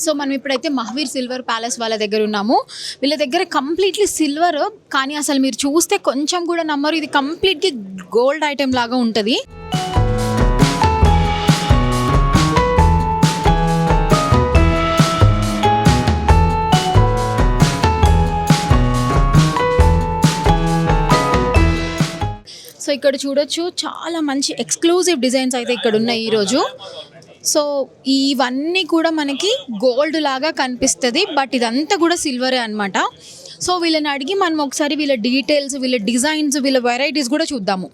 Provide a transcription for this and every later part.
So మనం ఇప్పుడైతే Mahavir silver palace వాళ్ళ దగ్గర ఉన్నాము. వీళ్ళ దగ్గర కంప్లీట్లీ సిల్వర్, కానీ అసలు మీరు చూస్తే కొంచెం కూడా నమ్మరు, ఇది కంప్లీట్లీ గోల్డ్ ఐటెం లాగా ఉంటుంది. సో ఇక్కడ చూడొచ్చు చాలా మంచి ఎక్స్క్లూజివ్ డిజైన్స్ అయితే ఇక్కడ ఉన్నాయి ఈరోజు. సో ఇవన్నీ కూడా మనకి గోల్డ్ లాగా కనిపిస్తుంది, బట్ ఇదంతా కూడా సిల్వరే అనమాట. సో వీళ్ళని అడిగి మనం ఒకసారి వీళ్ళ డీటెయిల్స్, వీళ్ళ డిజైన్స్, వీళ్ళ వెరైటీస్ కూడా చూద్దాము.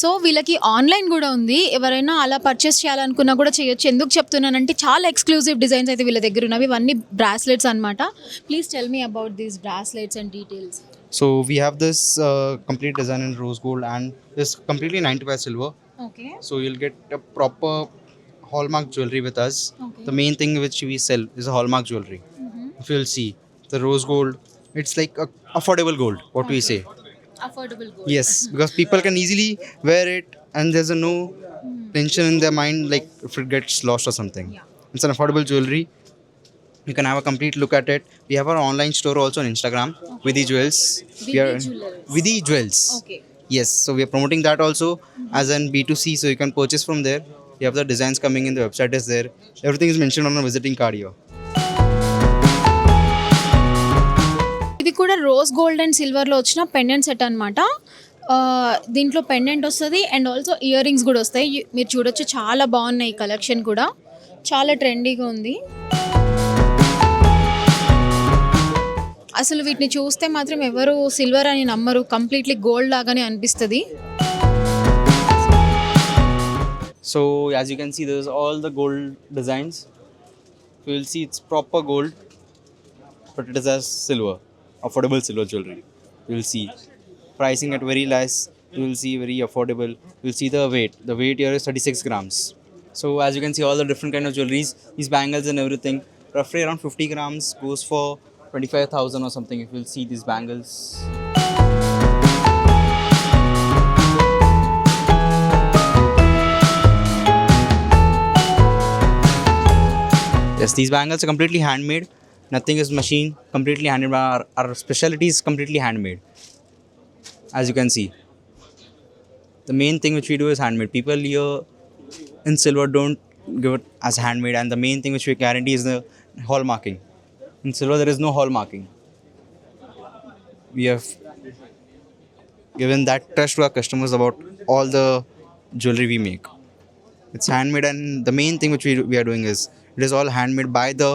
సో వీళ్ళకి ఆన్లైన్ కూడా ఉంది, ఎవరైనా అలా పర్చేస్ చేయాలనుకున్నా కూడా చేయొచ్చు. ఎందుకు చెప్తున్నానంటే చాలా ఎక్స్క్లూజివ్ డిజైన్స్ అయితే వీళ్ళ దగ్గర ఉన్నవి. ఇవన్నీ బ్రాస్లెట్స్ అనమాట. Please tell me about these bracelets and details. So we have this complete design in rose gold and this completely 95 silver. Okay. So you'll get a proper hallmark jewelry with us. Okay. The main thing which we sell is a hallmark jewelry. If you'll see the rose gold, it's like a affordable gold. What we say. Affordable gold. Yes, because people can easily wear it and there's a no tension in their mind like if it gets lost or something. Yeah. It's an affordable jewelry. You can have a complete look at it. We have our online store also on Instagram, Vidhi Jewels. Vidhi Jewels. Okay. Yes, so we are promoting that also as an B2C, so you can purchase from there. You have the designs coming in, the website is there. Everything is mentioned on a visiting card here. ఇది కూడా rose gold and సిల్వర్లో వచ్చిన pendant set అనమాట. దీంట్లో pendant వస్తుంది and also ear rings కూడా వస్తాయి. మీరు చూడొచ్చు, చాలా బాగున్నాయి. ఈ కలెక్షన్ కూడా చాలా ట్రెండీగా ఉంది. అసలు వీటిని చూస్తే మాత్రం ఎవరు సిల్వర్ అని నమ్మరు, కంప్లీట్లీ గోల్డ్ లాగానే అనిపిస్తుంది. So as you can see, there's all the gold designs. You will see it's proper gold, but it is as silver, affordable silver jewelry. You will see pricing at very less. You will see very affordable. You will see the weight. The weight here is 36 grams. So as you can see, all the different kind of jewelries, these bangles and everything, roughly around 50 grams goes for 25,000 or something. If you'll see these bangles. Yes, these bangles are completely handmade. Nothing is machine. Completely handmade. Our specialty is completely handmade. As you can see, the main thing which we do is handmade. People here in silver don't give it as handmade, and the main thing which we guarantee is the hallmarking. In silver, there is no hallmarking. We have given that trust to our customers about all the jewelry we make. It's handmade, and the main thing which we are doing is it is all handmade by the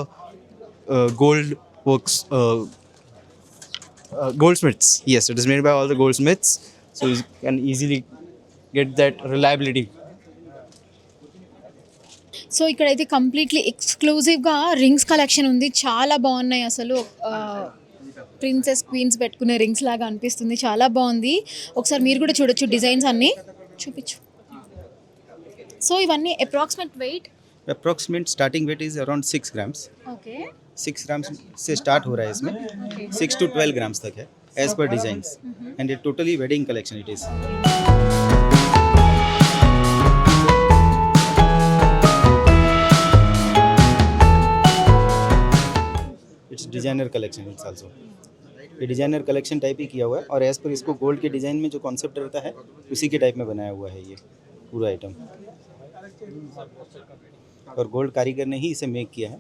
gold works goldsmiths. Yes, it is made by all the goldsmiths, so you can easily get that reliability. So ఇక్కడైతే completely ఎక్స్క్లూజివ్గా rings collection ఉంది. చాలా బాగున్నాయి. అసలు princess queens పెట్టుకునే rings లాగా అనిపిస్తుంది. చాలా బాగుంది. ఒకసారి మీరు కూడా చూడొచ్చు, డిజైన్స్ అన్నీ చూపించు. సో ఇవన్నీ approximate weight? Approximate starting weight is around 6 grams. Okay. 6 grams से स्टार्ट हो रहा है इसमें. 6 to 12 ग्राम्स तक है एज पर डिजाइंस, एंड ये totally wedding collection it is. It's designer collection. It's also ये डिजाइनर कलेक्शन टाइप ही किया हुआ है, और एज पर इसको गोल्ड के डिजाइन में जो कॉन्सेप्ट रहता है उसी के टाइप में बनाया हुआ है ये पूरा आइटम, और गोल्ड कारीगर ने ही इसे मेक किया है.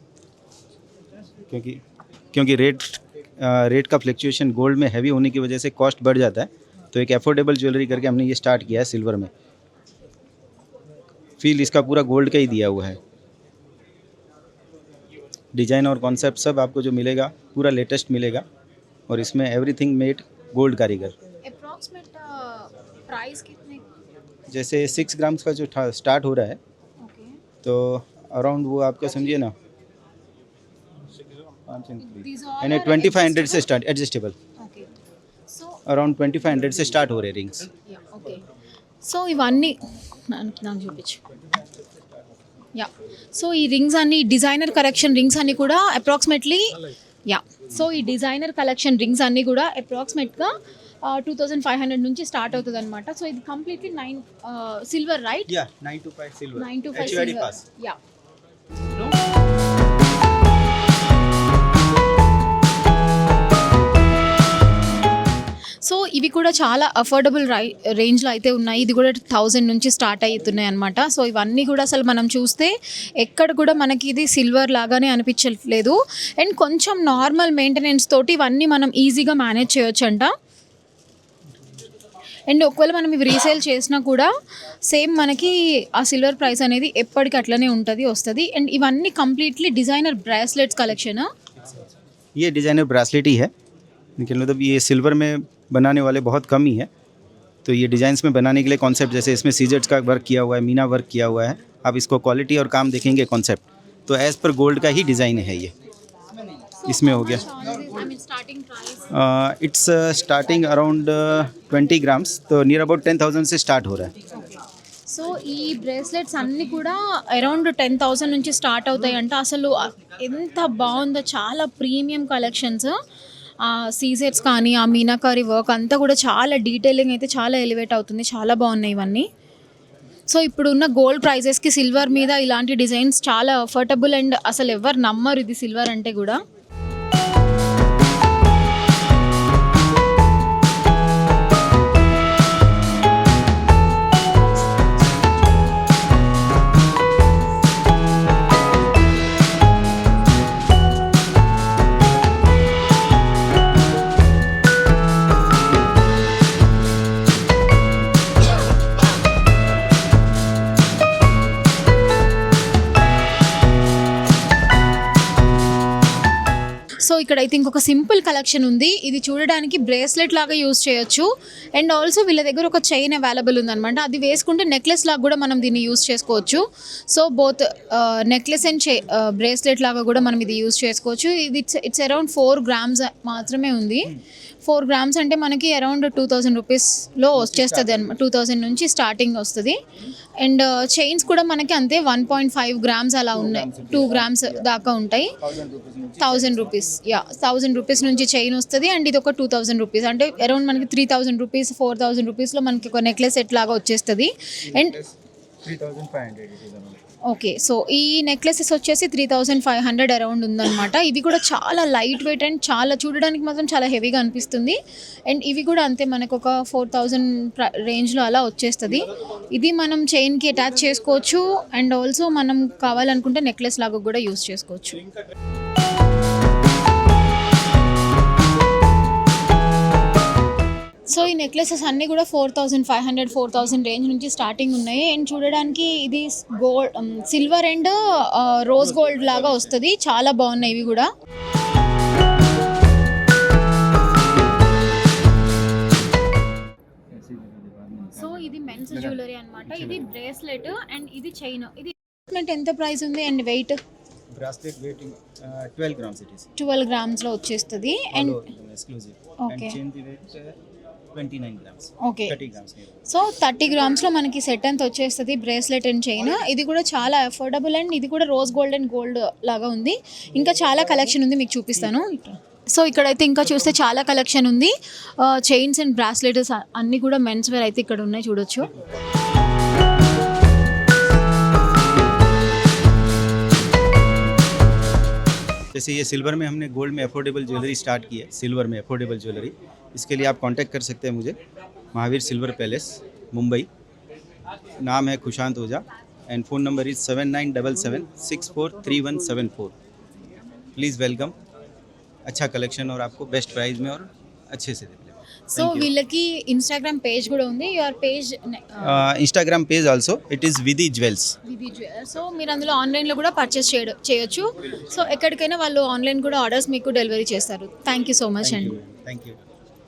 क्योंकि रेट का फ्लक्चुएशन गोल्ड में हैवी होने की वजह से कॉस्ट बढ़ जाता है, तो एक एफोर्डेबल ज्वेलरी करके हमने ये स्टार्ट किया है सिल्वर में. फील इसका पूरा गोल्ड का ही दिया हुआ है. डिज़ाइन और कॉन्सेप्ट सब आपको जो मिलेगा पूरा लेटेस्ट मिलेगा, और इसमें एवरीथिंग मेड गोल्ड कारीगर. अप्रॉक्सीमेट प्राइस कितने? जैसे 6 ग्राम्स का जो स्टार्ट हो रहा है, तो अराउंड वो आपका समझिए ना, यानी 2500 से start adjustable. Okay. So around 2500 से स्टार्ट हो रहे रिंग्स. ఓకే. సో ఇవన్నీ నాకు చూపించు. యా. సో ఈ రింగ్స్ అన్ని డిజైనర్ కలెక్షన్ రింగ్స్ అన్ని కూడా అప్రాక్సిమేట్లీ, యా, సో ఈ డిజైనర్ కలెక్షన్ రింగ్స్ అన్నీ కూడా అప్రాక్సిమేట్గా 2500 నుంచి స్టార్ట్ అవుతుంది అనమాట. సో ఇది completely 9 silver, right? Yeah, 9 to 5 silver. 9 to 5 HUID silver. pass. Yeah. So ఇవి కూడా చాలా అఫోర్డబుల్ రేంజ్లో అయితే ఉన్నాయి. ఇది కూడా 1000 నుంచి స్టార్ట్ అవుతున్నాయి అనమాట. సో ఇవన్నీ కూడా అసలు మనం చూస్తే ఎక్కడ కూడా మనకి ఇది సిల్వర్ లాగానే అనిపించట్లేదు. అండ్ కొంచెం నార్మల్ మెయింటెనెన్స్ తోటి ఇవన్నీ మనం ఈజీగా మేనేజ్ చేయొచ్చు అంట. అండ్ ఒకవేళ మనం ఇవి రీసేల్ చేసినా కూడా సేమ్ మనకి ఆ సిల్వర్ ప్రైస్ అనేది ఎప్పటికీ అట్లనే వస్తుంది. అండ్ ఇవన్నీ కంప్లీట్లీ డిజైనర్ బ్రాస్లెట్స్ కలెక్షన్. ये डिज़ाइनर ब्रासलेट ही है, लेकिन मतलब ये सिल्वर में बनाने वाले बहुत कम ही है. तो ये डिज़ाइंस में बनाने के लिए कॉन्सेप्ट, जैसे इसमें सीजर्स का वर्क किया हुआ है, मीना वर्क किया हुआ है. आप इसको क्वालिटी और काम देखेंगे कॉन्सेप्ट, तो एज़ पर गोल्ड का ही डिज़ाइन है ये. इसमें हो गया इट्स स्टार्टिंग अराउंड 20 ग्राम्स, तो नियर अबाउट 10,000 से स्टार्ट हो रहा है. సో ఈ బ్రేస్లెట్స్ అన్నీ కూడా అరౌండ్ 10,000 నుంచి స్టార్ట్ అవుతాయంట. అసలు ఎంత బాగుందో, చాలా ప్రీమియం కలెక్షన్స్. సీజెట్స్ కానీ ఆ మీనాకారి వర్క్ అంతా కూడా చాలా డీటెయిలింగ్ అయితే చాలా ఎలివేట్ అవుతుంది. చాలా బాగున్నాయి ఇవన్నీ. సో ఇప్పుడున్న గోల్డ్ ప్రైజెస్కి సిల్వర్ మీద ఇలాంటి డిజైన్స్ చాలా అఫోర్డబుల్. అండ్ అసలు ఎవరు నమ్మరు ఇది సిల్వర్ అంటే కూడా. సో ఇక్కడైతే ఇంకొక సింపుల్ కలెక్షన్ ఉంది. ఇది చూడడానికి బ్రేస్లెట్ లాగా యూజ్ చేయొచ్చు. అండ్ ఆల్సో వీళ్ళ దగ్గర ఒక చైన్ అవైలబుల్ ఉందన్నమాట. అది వేసుకుంటే నెక్లెస్ లాగా కూడా మనం దీన్ని యూజ్ చేసుకోవచ్చు. So both necklace and bracelet లాగా కూడా మనం ఇది యూజ్ చేసుకోవచ్చు. ఇది ఇట్స్ అరౌండ్ 4 గ్రామ్స్ మాత్రమే ఉంది. 4 గ్రామ్స్ అంటే మనకి అరౌండ్ 2,000 రూపీస్లో వచ్చేస్తుంది అనమాట. 2,000 నుంచి స్టార్టింగ్ వస్తుంది. అండ్ చైన్స్ కూడా మనకి అంతే 1.5 గ్రామ్స్ అలా ఉన్నాయి. 2 గ్రామ్స్ దాకా ఉంటాయి. 1,000 రూపీస్ 1,000 రూపీస్ నుంచి చైన్ వస్తుంది. అండ్ ఇది ఒక 2,000 రూపీస్ అంటే అరౌండ్ మనకి 3,000 రూపీస్ 4,000 రూపీస్లో మనకి ఒక నెక్లెస్ సెట్ లాగా వచ్చేస్తుంది. అండ్ 3,500. ఓకే, సో ఈ నెక్లెసెస్ వచ్చేసి 3,500 అరౌండ్ ఉందన్నమాట. ఇవి కూడా చాలా లైట్ వెయిట్ అండ్ చాలా చూడడానికి మాత్రం చాలా హెవీగా అనిపిస్తుంది. అండ్ ఇవి కూడా అంతే మనకు ఒక 4,000 రేంజ్లో అలా వచ్చేస్తుంది. ఇది మనం చైన్కి అటాచ్ చేసుకోవచ్చు. అండ్ ఆల్సో మనం కావాలనుకుంటే నెక్లెస్ లాగా కూడా యూస్ చేసుకోవచ్చు. సో ఈ నెక్లెసెస్ అన్నీ కూడా 4,500 4,000 రేంజ్ నుంచి స్టార్టింగ్ ఉన్నాయి. అండ్ చూడడానికి ఇది gold silver and rose gold లాగా వస్తుంది. చాలా బాగున్నాయి ఇవి కూడా. సో ఇది మెన్స్ జ్యువెలరీ అన్నమాట. ఇది బ్రేస్లెట్ అండ్ ఇది చైన్. ఇది ఎంత ప్రైస్ ఉంది and weight? Bracelet weight 12 grams it is. 12 గ్రామ్స్లో వచ్చేస్తుంది. And exclusive. Okay. And chain the weight 29 grams. Okay, 30 grams near. So 30 గ్రామ్స్లో మనకి సెట్ అంతా వచ్చేస్తుంది బ్రేస్లెట్ అండ్ చైన్. ఇది కూడా చాలా అఫోర్డబుల్. అండ్ ఇది కూడా రోజ్ గోల్డ్ అండ్ గోల్డ్ లాగా ఉంది. ఇంకా చాలా కలెక్షన్ ఉంది, మీకు చూపిస్తాను. సో ఇక్కడైతే ఇంకా చూస్తే చాలా కలెక్షన్ ఉంది. చైన్స్ అండ్ బ్రాస్లెట్స్ అన్నీ కూడా మెన్స్ వేర్ అయితే ఇక్కడ ఉన్నాయి, చూడొచ్చు. जैसे ये सिल्वर में हमने गोल्ड में अफोर्डेबल ज्वेलरी स्टार्ट की है. सिल्वर में अफोर्डेबल ज्वेलरी, इसके लिए आप कांटेक्ट कर सकते हैं मुझे. Mahavir silver palace, Mumbai. नाम है Khushant Ojha and phone number is 7977643174. Please welcome. अच्छा कलेक्शन और आपको बेस्ट प्राइस में और अच्छे से देते. సో వీళ్ళకి ఇన్స్టాగ్రామ్ పేజ్ కూడా ఉంది. Your page Instagram page also it is Vidhi jewels. So మీరు అందులో ఆన్లైన్లో కూడా పర్చేస్ చేయొచ్చు. సో ఎక్కడికైనా వాళ్ళు ఆన్లైన్ కూడా ఆర్డర్స్ మీకు డెలివరీ చేస్తారు. థ్యాంక్ యూ సో మచ్ అండి. Thank you.